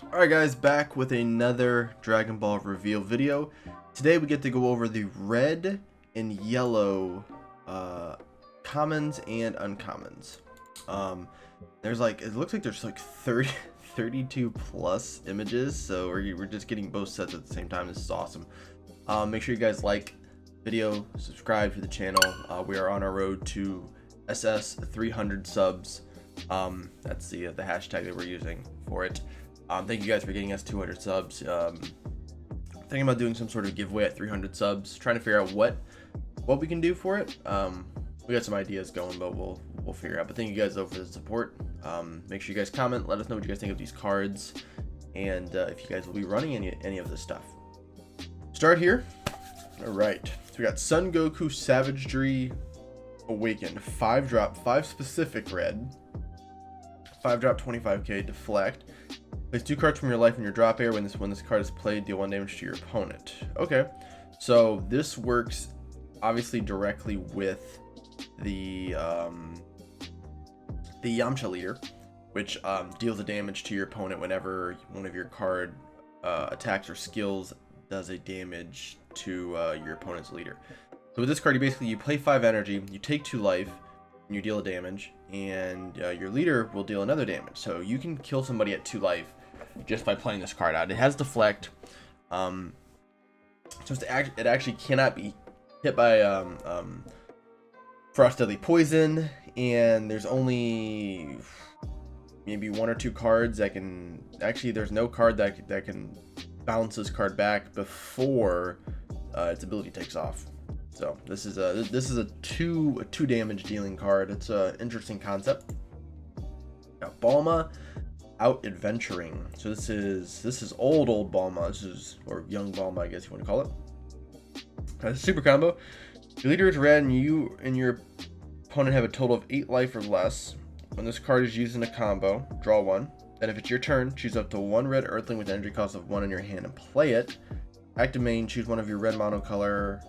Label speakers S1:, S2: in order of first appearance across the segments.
S1: Alright guys, back with another Dragon Ball reveal video. Today we get to go over the red and yellow commons and uncommons. There's like, it looks like there's like 32 plus images, so we're just getting both sets at the same time. This is awesome. Make sure you guys like the video, subscribe to the channel. We are on our road to SS 300 subs. That's the hashtag that we're using for it. Thank you guys for getting us 200 subs. Thinking about doing some sort of giveaway at 300 subs. Trying to figure out what we can do for it. We got some ideas going, but we'll figure out. But thank you guys though for the support. Make sure you guys comment. Let us know what you guys think of these cards, and if you guys will be running any of this stuff. Start here. All right. So we got Son Goku Savagery Awakened. 5-drop, 5 specific red. 5-drop 25k deflect. Place 2 cards from your life in your drop area. When this card is played, deal 1 damage to your opponent. Okay, so this works obviously directly with the Yamcha leader, which deals a damage to your opponent whenever one of your card attacks or skills does a damage to your opponent's leader. So with this card, you play 5 energy, you take 2 life, and you deal a damage, and your leader will deal another damage. So you can kill somebody at 2 life just by playing this card out. It has deflect, so it actually cannot be hit by frost deadly poison, and there's only maybe 1 or 2 cards that can there's no card that can bounce this card back before its ability takes off. So this is a 2 damage dealing card. It's an interesting concept. Got Balma Out Adventuring. So this is old Balma. Or young Balma, I guess you want to call it. It's a super combo. Your leader is red, and you and your opponent have a total of 8 life or less. When this card is used in a combo, draw 1. Then if it's your turn, choose up to 1 red Earthling with energy cost of 1 in your hand and play it. Active main, choose one of your red monocolor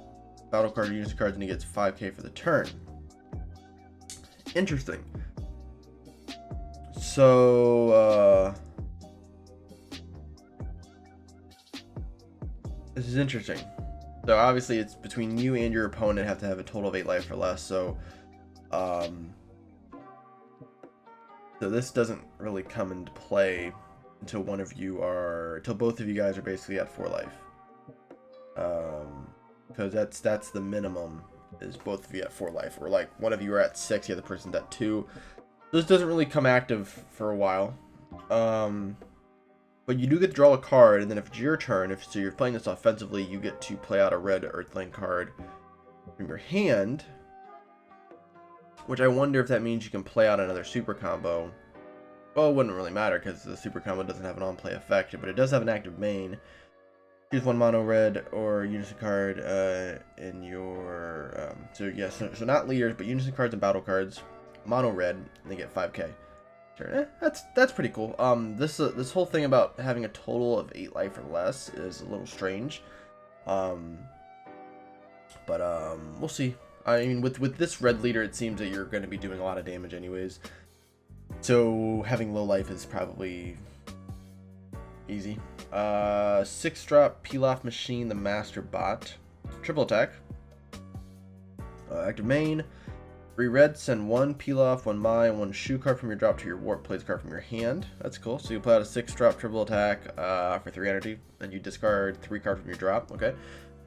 S1: battle card or unity cards, and he gets 5k for the turn. Interesting. So this is interesting. So obviously it's between you and your opponent have to have a total of 8 life or less. So so this doesn't really come into play until until both of you guys are basically at 4 life. Because that's the minimum, is both of you at 4 life, or like one of you are at 6, the other person's at 2. This doesn't really come active for a while, but you do get to draw a card, and then if it's your turn, so you're playing this offensively, you get to play out a red Earthling card from your hand, which I wonder if that means you can play out another super combo. Well, it wouldn't really matter because the super combo doesn't have an on-play effect, but it does have an active main. Choose 1 mono red or unison card in your so not leaders, but unison cards and battle cards, mono red, and they get 5k. Sure, that's pretty cool. This whole thing about having a total of 8 life or less is a little strange. But we'll see. I mean, with this red leader, it seems that you're going to be doing a lot of damage anyways. So having low life is probably easy. 6-drop Pilaf Machine, the Master Bot. Triple attack. Active main. 3 red, send 1 Pilaf, 1 Mai, and 1 Shu card from your drop to your warp. Plays card from your hand. That's cool. So you play out a 6-drop triple attack for 3 energy, and you discard 3 cards from your drop. Okay.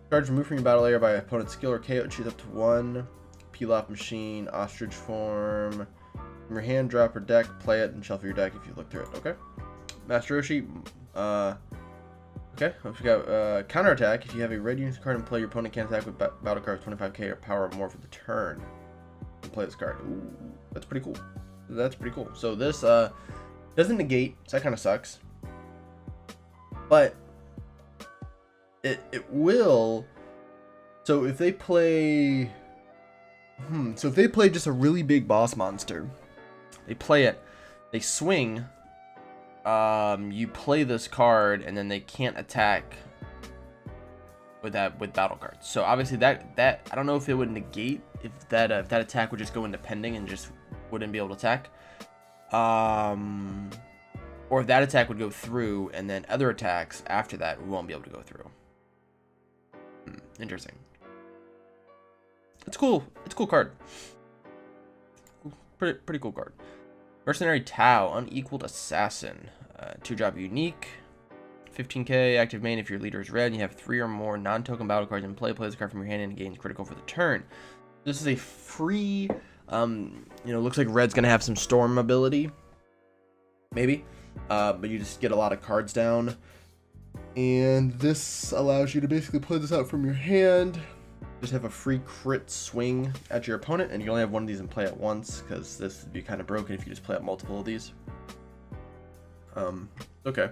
S1: Cards removed from your battle area by opponent's skill or KO. Choose up to 1 Pilaf Machine, Ostrich form from your hand, drop or deck. Play it and shuffle your deck if you look through it. Okay. Master Roshi. Okay, we got counter attack. If you have a red unit card and play, your opponent can't attack with battle cards 25k or power or more for the turn. And play this card. Ooh, that's pretty cool. That's pretty cool. So this doesn't negate, so that kind of sucks. But it will. So if they play, just a really big boss monster, they play it, they swing. You play this card, and then they can't attack with battle cards. So obviously that I don't know if it would negate if that attack would just go into pending and just wouldn't be able to attack. Or if that attack would go through, and then other attacks after that we won't be able to go through. Interesting. It's cool. It's a cool card. Pretty cool card. Mercenary Tau, Unequaled Assassin. 2-drop unique. 15k, active main if your leader is red and you have 3 or more non-token battle cards in play. Play this card from your hand and gains critical for the turn. This is a free, looks like red's going to have some storm ability. Maybe. But you just get a lot of cards down. And this allows you to basically play this out from your hand. Just have a free crit swing at your opponent, and you only have one of these in play at once, because this would be kind of broken if you just play out multiple of these. Okay.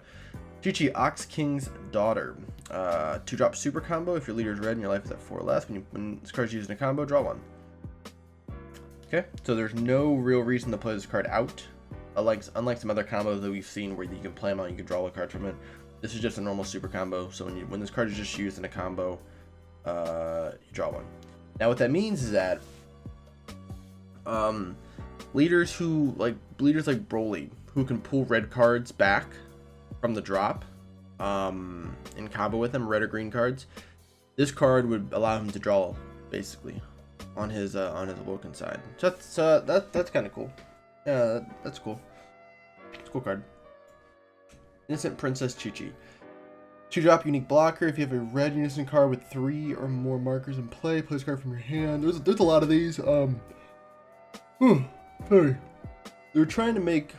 S1: Chi-Chi, Ox King's Daughter. 2-drop super combo. If your leader is red and your life is at 4 or less, when this card is used in a combo, draw 1. Okay, so there's no real reason to play this card out. Unlike some other combos that we've seen where you can play them out and you can draw a card from it. This is just a normal super combo, so when this card is just used in a combo, you draw 1. Now what that means is that leaders like Broly, who can pull red cards back from the drop in combo with them, red or green cards, this card would allow him to draw basically on his awoken side. So that's kind of cool. Yeah, that's cool. It's a cool card. Innocent Princess Chi-Chi. 2-drop unique blocker. If you have a red unison card with 3 or more markers in play, play this card from your hand. There's a lot of these. Sorry. They're trying to make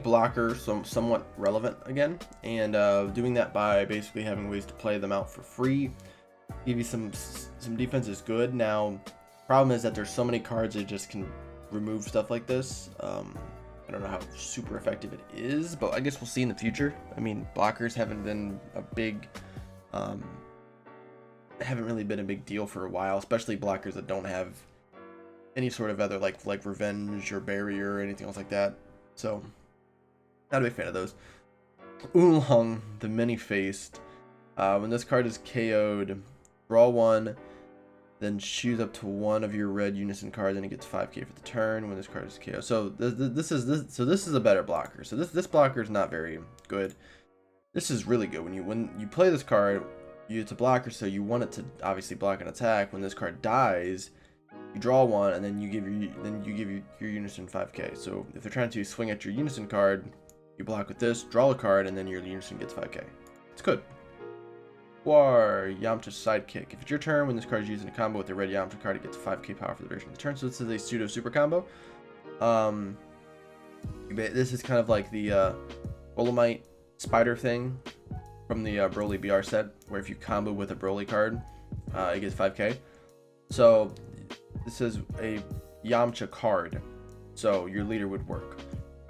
S1: blocker somewhat relevant again, and doing that by basically having ways to play them out for free. Give you some defense is good. Now, problem is that there's so many cards that just can remove stuff like this. I don't know how super effective it is, but I guess we'll see in the future. I mean, blockers haven't been a big, haven't really been a big deal for a while, especially blockers that don't have any sort of other like revenge or barrier or anything else like that. So, not a big fan of those. Oolong, the Many-Faced. When this card is KO'd, draw 1. Then choose up to 1 of your red unison cards, and it gets 5k for the turn when this card is KO. So this is a better blocker. So this blocker is not very good. This is really good. When you play this card, it's a blocker, so you want it to obviously block an attack. When this card dies, you draw 1, and then you give your unison 5k. So if they're trying to swing at your unison card, you block with this, draw a card, and then your unison gets 5k. It's good. War Yamcha Sidekick. If it's your turn, when this card is used in a combo with a red Yamcha card, it gets 5k power for the duration of the turn. So this is a pseudo super combo. This is kind of like the Olamite spider thing from the Broly BR set, where if you combo with a Broly card, it gets 5k. So this is a Yamcha card, so your leader would work.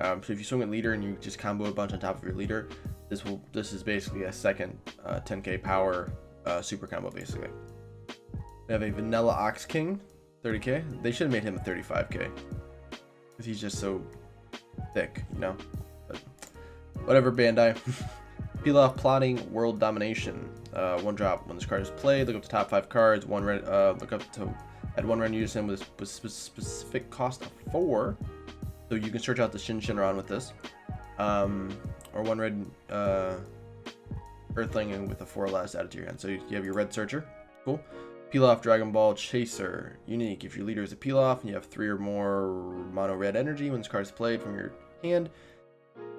S1: So if you swing with leader and you just combo a bunch on top of your leader, this is basically a second 10k power super combo basically. We have a Vanilla Ox King, 30k. They should have made him a 35k, because he's just so thick, you know. But whatever, Bandai. Peel off Plotting World Domination. 1-drop. When this card is played, look up the top 5 cards. One red. Look up to add 1 red unison with a specific cost of 4. So you can search out the Shinron with this. Or 1 red Earthling with a 4 or less added to your hand. So you have your red searcher. Cool. Peel off Dragon Ball Chaser. Unique. If your leader is a peel off and you have 3 or more mono red energy when this card is played from your hand,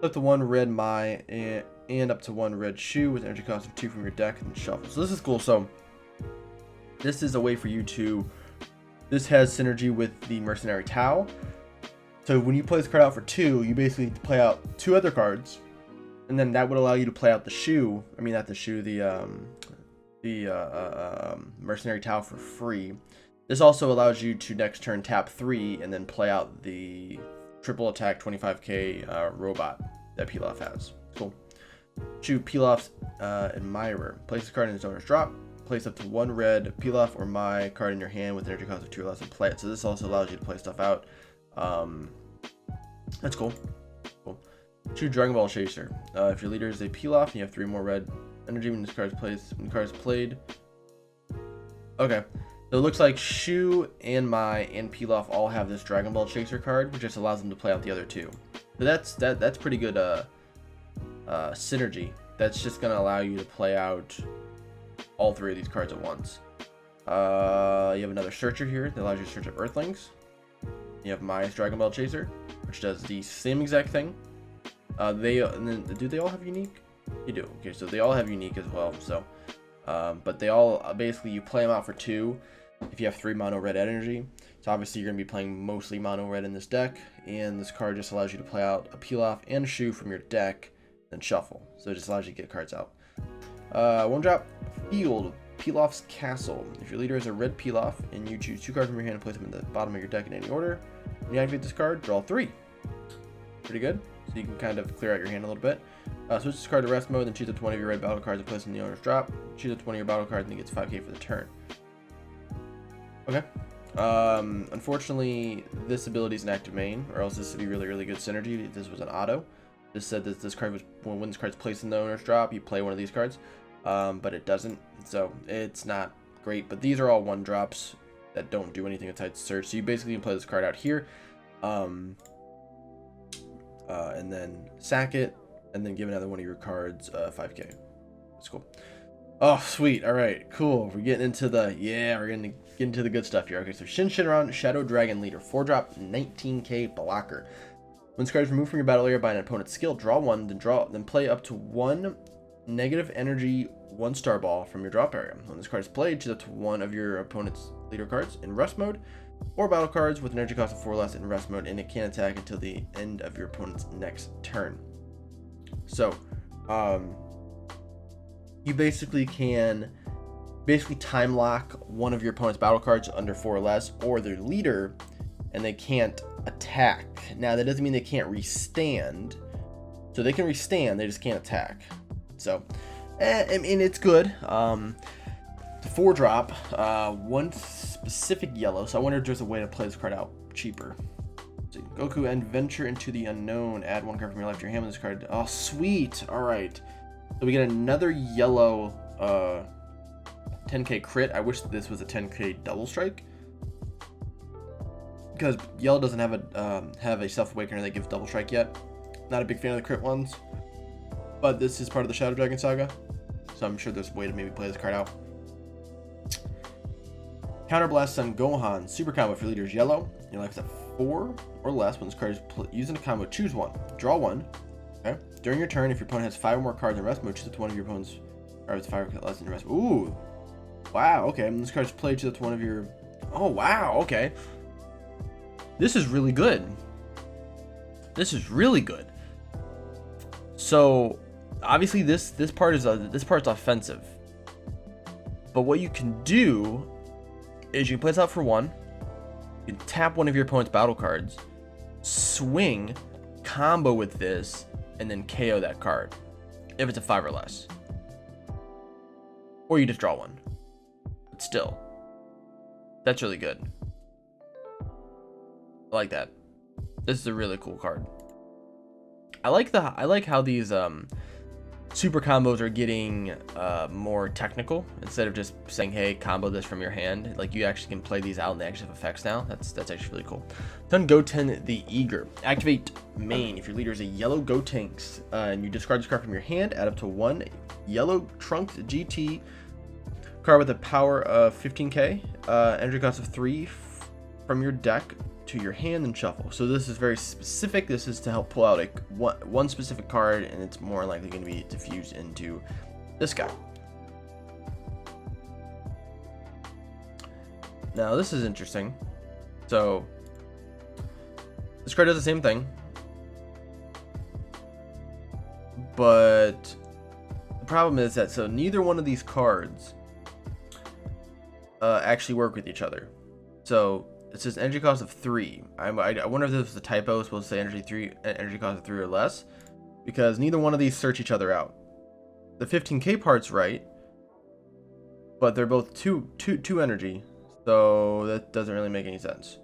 S1: up to 1 red Mai and up to 1 red Shu with energy cost of 2 from your deck and shuffle. So this is cool. So this is a way for you to. This has synergy with the Mercenary Tau. So when you play this card out for 2, you basically play out 2 other cards, and then that would allow you to play out the Shu. I mean, not the Shu, the Mercenary Tau for free. This also allows you to next turn tap 3 and then play out the triple attack 25k robot that Pilaf has. Cool. Shu Pilaf's Admirer. Place the card in its owner's drop. Place up to 1 red Pilaf or Mai card in your hand with energy cost of 2 or less and play it. So this also allows you to play stuff out. That's cool. Cool. Shu Dragon Ball Chaser. If your leader is a Pilaf and you have 3 more red energy when this card is played. Okay. So it looks like Shu and Mai and Pilaf all have this Dragon Ball Chaser card, which just allows them to play out the other 2. So that's pretty good synergy. That's just gonna allow you to play out all three of these cards at once. You have another Searcher here that allows you to search up Earthlings. You have Maya's Dragon Ball Chaser, which does the same exact thing. And then, do they all have unique? You do. Okay, so they all have unique as well. So, but they all basically you play them out for 2 if you have 3 mono red energy. So obviously you're gonna be playing mostly mono red in this deck, and this card just allows you to play out a Peel Off and a Shoe from your deck, then shuffle. So it just allows you to get cards out. 1-drop Field. Peel Off's Castle. If your leader is a red Peel Off and you choose 2 cards from your hand and place them in the bottom of your deck in any order, when you activate this card, draw 3. Pretty good. So you can kind of clear out your hand a little bit. Switch this card to rest mode, then choose up to one of your red battle cards and place in the owner's drop. Choose up to one of your battle cards and it gets 5k for the turn. Okay. Unfortunately, this ability is an active main, or else this would be really, really good synergy if this was an auto. This said that this card was, when this card's placed in the owner's drop, you play one of these cards. But it doesn't, so it's not great. But these are all 1-drops that don't do anything besides search. So you basically can play this card out here, and then sack it, and then give another one of your cards 5k. That's cool. Oh, sweet. All right, cool. We're getting into the we're gonna get into the good stuff here. Okay, so Shinron Shadow Dragon Leader, 4-drop, 19k blocker. When this card is removed from your battle area by an opponent's skill, draw 1, then play up to 1 negative energy 1-star ball from your drop area. When this card is played, choose up to one of your opponent's leader cards in rest mode, or battle cards with an energy cost of 4 or less in rest mode, and it can't attack until the end of your opponent's next turn. So, you basically can time lock one of your opponent's battle cards under 4 or less, or their leader, and they can't attack. Now, that doesn't mean they can't restand. So they can restand, they just can't attack. So, I mean, it's good. The 4-drop, 1 specific yellow. So I wonder if there's a way to play this card out cheaper. So Goku and Venture into the Unknown. Add 1 card from your left to your hand with this card. Oh, sweet. All right. So we get another yellow 10k crit. I wish this was a 10k double strike, because yellow doesn't have a self-awakener that gives double strike yet. Not a big fan of the crit ones, but this is part of the Shadow Dragon saga, so I'm sure there's a way to maybe play this card out. Counterblast Son Gohan. Super combo for leaders yellow. Your life is at 4 or less. When this card is used in a combo, choose 1. Draw 1. Okay. During your turn, if your opponent has 5 or more cards in rest mode, choose up to one of your opponent's cards with 5 or less in rest mode. Ooh. Wow, okay. When this card is played, choose up to one of your... Oh, wow, okay. This is really good. This is really good. So, obviously, this part's offensive. But what you can do is you can play this out for 1. You can tap one of your opponent's battle cards, swing, combo with this, and then KO that card if it's a 5 or less. Or you just draw 1. But still, that's really good. I like that. This is a really cool card. I like how these super combos are getting more technical. Instead of just saying, hey, combo this from your hand, like you actually can play these out and they actually have effects now. That's actually really cool. Then Goten the Eager. Activate main. If your leader is a yellow Gotenks and you discard this card from your hand, add up to 1 yellow Trunks GT card with a power of 15k, energy cost of 3 from your deck to your hand and shuffle. So this is very specific. This is to help pull out one specific card, and it's more likely going to be diffused into this guy. Now this is interesting. So this card does the same thing, but the problem is that neither one of these cards actually work with each other. So it says energy cost of 3. I wonder if this was a typo. It's supposed to say energy cost of 3 or less, because neither one of these search each other out. The 15k part's right, but they're both two energy, so that doesn't really make any sense.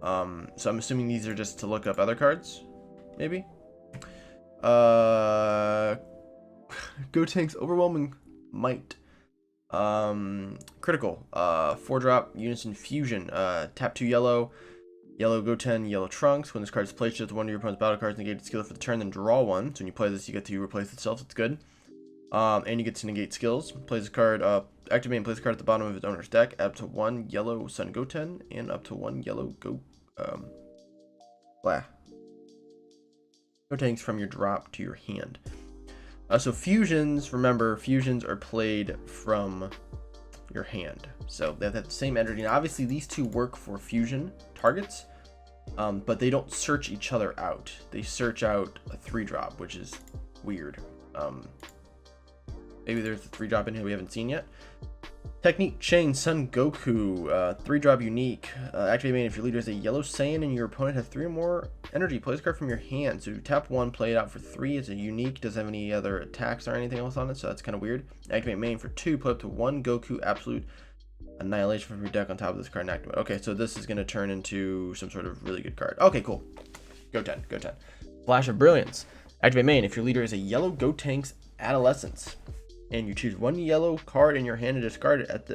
S1: So I'm assuming these are just to look up other cards, maybe. Gotenks Overwhelming Might. Critical. 4-drop Unison Fusion. Tap 2 yellow. Yellow Goten, yellow Trunks. When this card is placed, just one of your opponent's battle cards negate skill for the turn, then draw one. So when you play this, you get to replace itself. It's good. And you get to negate skills. Plays a card, activate and place a card at the bottom of its owner's deck. Add up to 1 yellow Sun Goten and up to 1 yellow Gotenks from your drop to your hand. So fusions, remember, fusions are played from your hand. So they have the same energy. And obviously these two work for fusion targets, but they don't search each other out. They search out a 3-drop, which is weird. Maybe there's a 3-drop in here we haven't seen yet. Technique Chain Son Goku, 3-drop unique. Activate main if your leader is a yellow Saiyan and your opponent has 3 or more energy. Play this card from your hand. So you tap 1, play it out for 3. It's a unique. Doesn't have any other attacks or anything else on it, so that's kind of weird. Activate main for 2. Play up to 1 Goku Absolute Annihilation from your deck on top of this card and activate. Okay, so this is going to turn into some sort of really good card. Okay, cool. Goten. Flash of Brilliance. Activate main if your leader is a yellow Gotenks Adolescence, and you choose 1 yellow card in your hand and discard it. Add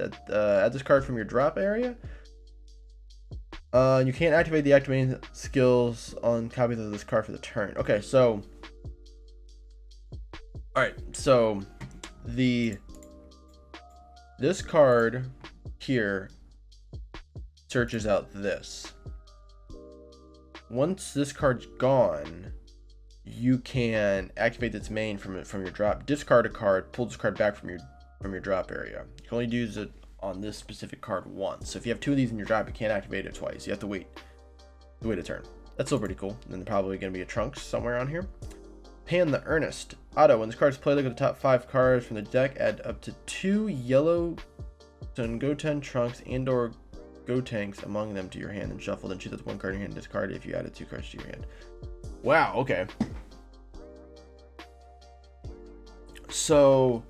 S1: this card from your drop area. You can't activate the activating skills on copies of this card for the turn. Okay, so alright, so this card here searches out this. Once this card's gone, you can activate its main from your drop, discard a card, pull this card back from your drop area. You can only use it on this specific card once. So if you have 2 of these in your drop, you can't activate it twice. You have to wait a turn. That's still pretty cool. And then probably going to be a Trunks somewhere on here. Pan the Earnest. Auto, when this card is played, look at the top 5 cards from the deck, add up to 2 yellow Son Goten, Trunks, and or Gotenks among them to your hand and shuffle. Then choose that 1 card in your hand and discard it if you added 2 cards to your hand. Wow, okay. So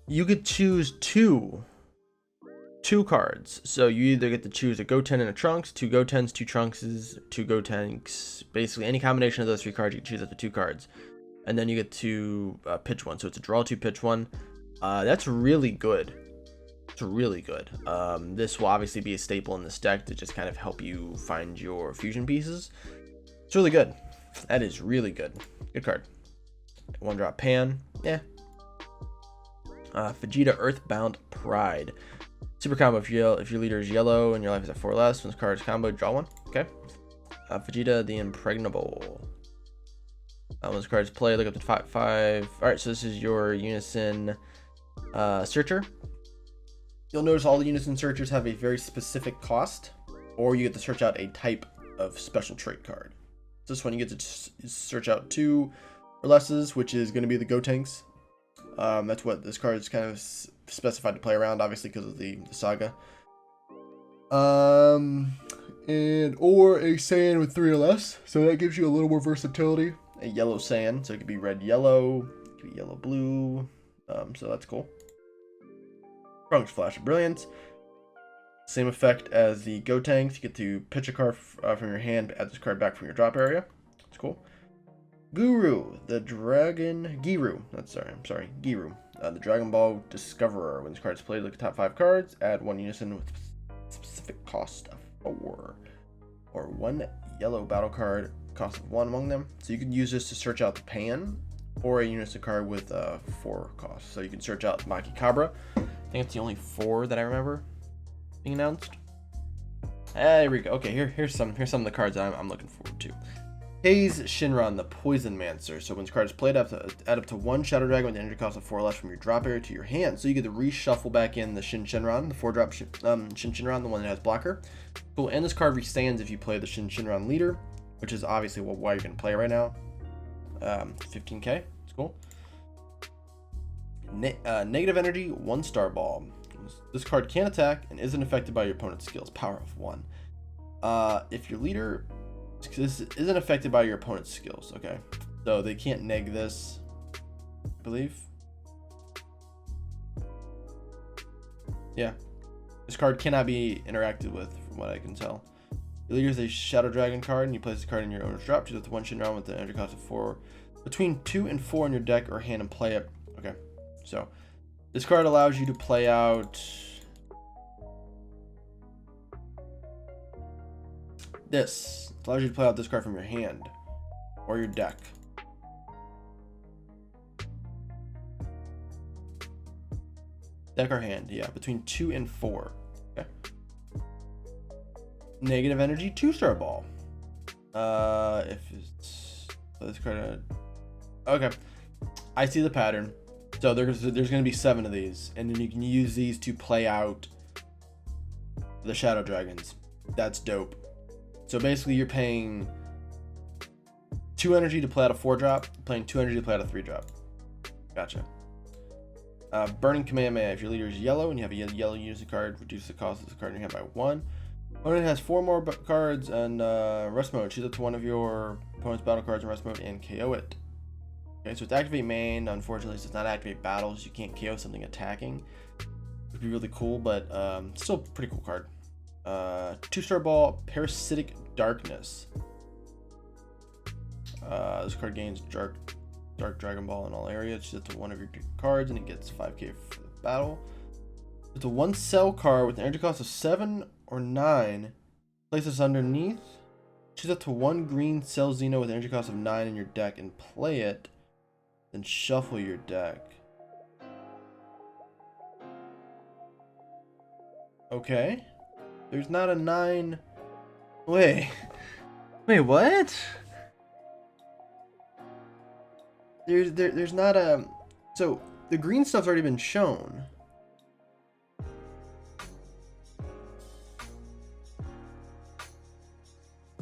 S1: you could choose two cards. So you either get to choose a Goten and a Trunks, 2 Gotens, 2 Trunkses, 2 Gotenks. Basically, any combination of those 3 cards, you can choose up to 2 cards. And then you get to pitch 1. So it's a draw 2, pitch 1. That's really good. It's really good. This will obviously be a staple in this deck to just kind of help you find your fusion pieces. It's really good. That is really good. Good card. 1-drop Pan. Yeah. Vegeta Earthbound Pride. Super combo if your leader is yellow and your life is at 4 or less. When this card is combo, draw 1. Okay. Vegeta the Impregnable. When this card is played, look up to 5. Alright, so this is your Unison Searcher. You'll notice all the Unison Searchers have a very specific cost, or you get to search out a type of special trait card. This one you get to search out 2 or lesses, which is going to be the Gotenks. That's what this card is kind of specified to play around, obviously because of the saga. And or a Saiyan with 3 or less, so that gives you a little more versatility. A yellow Saiyan, so it could be red yellow, it could be yellow blue. So that's cool. Trunks Flash of Brilliance. Same effect as the Gotenks. You get to pitch a card from your hand, add this card back from your drop area. That's cool. Guru, the Dragon... Giru. Giru. The Dragon Ball Discoverer. When this card is played, look at the top 5 cards. Add 1 Unison with specific cost of 4. Or 1 yellow battle card, cost of 1 among them. So you can use this to search out the Pan, or a Unison card with 4 costs. So you can search out Maki Cabra. I think it's the only 4 that I remember being announced. There we go. Okay, here's some of the cards that I'm looking forward to. Haze Shinron, the Poison Mancer. So when this card is played, add up to 1 Shadow Dragon with the energy cost of 4 or less from your drop area to your hand. So you get to reshuffle back in the Shinron, the 4-drop Shinron, the one that has blocker. Cool. And this card restands if you play the Shinron leader, which is obviously why you're going to play right now. 15k. It's cool. Negative energy, 1-star ball. This card can't attack and isn't affected by your opponent's skills. Power of 1. If your leader... This isn't affected by your opponent's skills, okay? So they can't neg this, I believe. Yeah. This card cannot be interacted with, from what I can tell. Your leader is a Shadow Dragon card, and you place the card in your owner's drop. Choose the 1 Shinron with the energy cost of 4. Between 2 and 4 in your deck or hand and play it. Okay. So, this card allows you to play out... This allows you to play out this card from your hand or your deck. Deck or hand, yeah, between 2 and 4. Okay. Negative energy, 2-star ball. If it's this card, okay, I see the pattern. So there's going to be 7 of these, and then you can use these to play out the shadow dragons. That's dope. So basically, you're paying 2 energy to play out a 4-drop, playing 2 energy to play out a 3-drop. Gotcha. Burning Kamehameha. If your leader is yellow and you have a yellow unity card, reduce the cost of the card in your hand by 1. Opponent has 4 more cards and rest mode. Choose up to one of your opponent's battle cards in rest mode and KO it. Okay, so it's activate main. Unfortunately, it does not activate battles. You can't KO something attacking. Would be really cool, but still a pretty cool card. 2-star ball, Parasitic Darkness. This card gains Dark Dragon Ball in all areas. Choose up to one of your cards and it gets 5k for the battle. It's a 1-cell card with an energy cost of 7 or 9. Place this underneath. Choose up to 1 green cell Xeno with an energy cost of 9 in your deck and play it. Then shuffle your deck. Okay. There's not a 9. Wait, what? There's not a. So the green stuff's already been shown.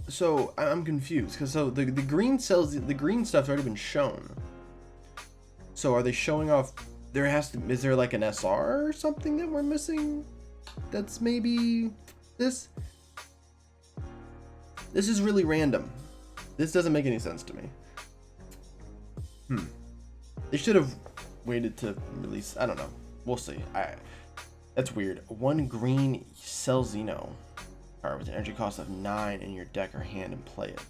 S1: So I'm confused because the green cells, the green stuff's already been shown. So are they showing off? Is there like an SR or something that we're missing? That's maybe this. This is really random. This doesn't make any sense to me. They should have waited to release. I don't know. We'll see. That's weird. 1 green cell Xeno card with an energy cost of 9 in your deck or hand and play it.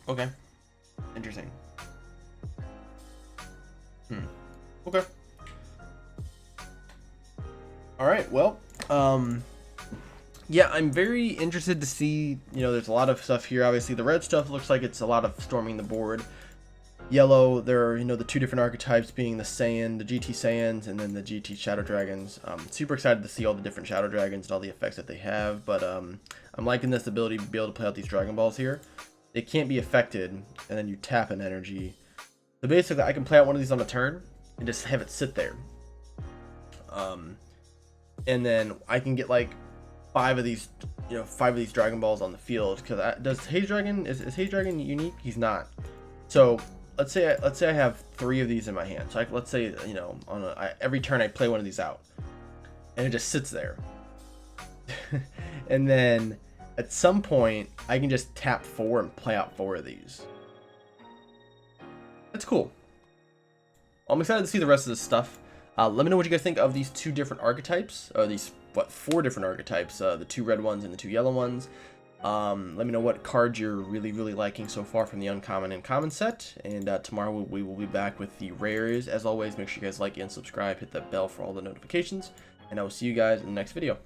S1: Okay. Interesting. Okay. All right. Well, yeah, I'm very interested to see, there's a lot of stuff here. Obviously, the red stuff looks like it's a lot of storming the board. Yellow, there are, the 2 different archetypes being the Saiyan, the GT Saiyans, and then the GT Shadow Dragons. Super excited to see all the different Shadow Dragons and all the effects that they have, but I'm liking this ability to be able to play out these Dragon Balls here. They can't be affected, and then you tap an energy. So basically, I can play out one of these on a turn and just have it sit there. And then I can get like 5 of these, 5 of these Dragon Balls on the field. Because does Haze Dragon is Haze Dragon unique? He's not. So let's say I have 3 of these in my hand. So let's say every turn I play one of these out, and it just sits there. And then at some point I can just tap 4 and play out 4 of these. That's cool. I'm excited to see the rest of this stuff. Let me know what you guys think of these 2 different archetypes, or these 4 different archetypes, the 2 red ones and the 2 yellow ones. Let me know what cards you're really liking so far from the uncommon and common set, and tomorrow we will be back with the rares. As always, make sure you guys like and subscribe, hit that bell for all the notifications, and I will see you guys in the next video.